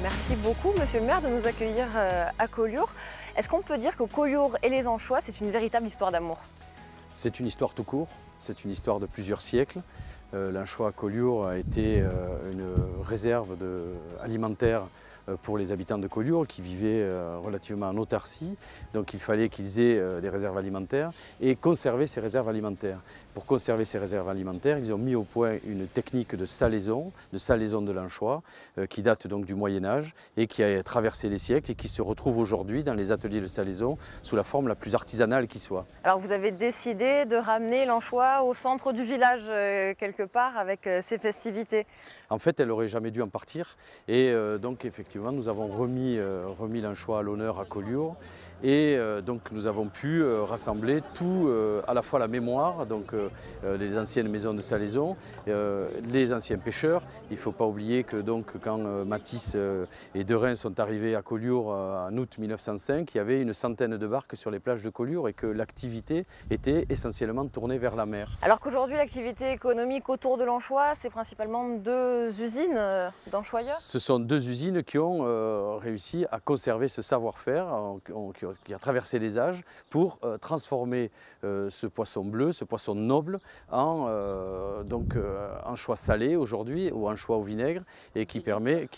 Merci beaucoup, monsieur le maire, de nous accueillir à Collioure. Est-ce qu'on peut dire que Collioure et les Anchois, c'est une véritable histoire d'amour? C'est une histoire tout court, c'est une histoire de plusieurs siècles. L'Anchois à Collioure a été une réserve alimentaire pour les habitants de Collioure qui vivaient relativement en autarcie. Donc il fallait qu'ils aient des réserves alimentaires et conserver ces réserves alimentaires. Pour conserver ces réserves alimentaires, ils ont mis au point une technique de salaison de l'anchois qui date donc du Moyen-Âge et qui a traversé les siècles et qui se retrouve aujourd'hui dans les ateliers de salaison sous la forme la plus artisanale qui soit. Alors vous avez décidé de ramener l'anchois au centre du village quelque part avec ces festivités. En fait, elle n'aurait jamais dû en partir et donc effectivement nous avons remis l'anchois à l'honneur à Collioure. Et donc nous avons pu rassembler tout, à la fois la mémoire, donc les anciennes maisons de salaison, les anciens pêcheurs. Il ne faut pas oublier que donc, quand Matisse et Derain sont arrivés à Collioure en août 1905, il y avait une centaine de barques sur les plages de Collioure et que l'activité était essentiellement tournée vers la mer. Alors qu'aujourd'hui l'activité économique autour de l'anchois, c'est principalement deux usines d'anchoyeurs. Ce sont deux usines qui ont réussi à conserver ce savoir-faire, qui a traversé les âges pour transformer ce poisson bleu, ce poisson noble en anchois salé aujourd'hui ou anchois au vinaigre et qui permet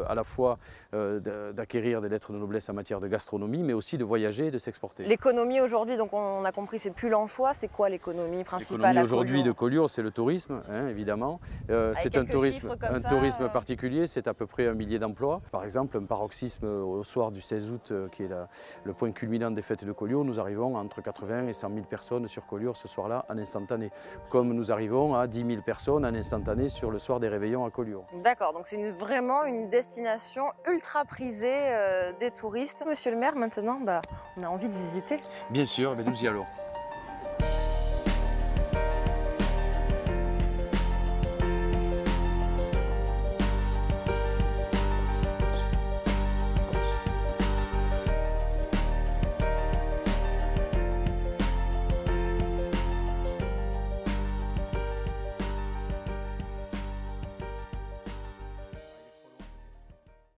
à la fois d'acquérir des lettres de noblesse en matière de gastronomie mais aussi de voyager et de s'exporter. L'économie aujourd'hui, donc on a compris, c'est plus l'anchois, c'est quoi l'économie principale à L'économie aujourd'hui Collioure? de Collioure, c'est le tourisme, hein, évidemment. C'est un tourisme particulier, c'est à peu près 1 millier d'emplois. Par exemple, un paroxysme au soir du 16 août, qui est le point culminant des fêtes de Collioure, nous arrivons à entre 80 et 100 000 personnes sur Collioure ce soir-là en instantané. Comme nous arrivons à 10 000 personnes en instantané sur le soir des réveillons à Collioure. D'accord, donc c'est vraiment une destination ultra prisée des touristes. Monsieur le maire, maintenant, on a envie de visiter. Bien sûr, mais nous y allons.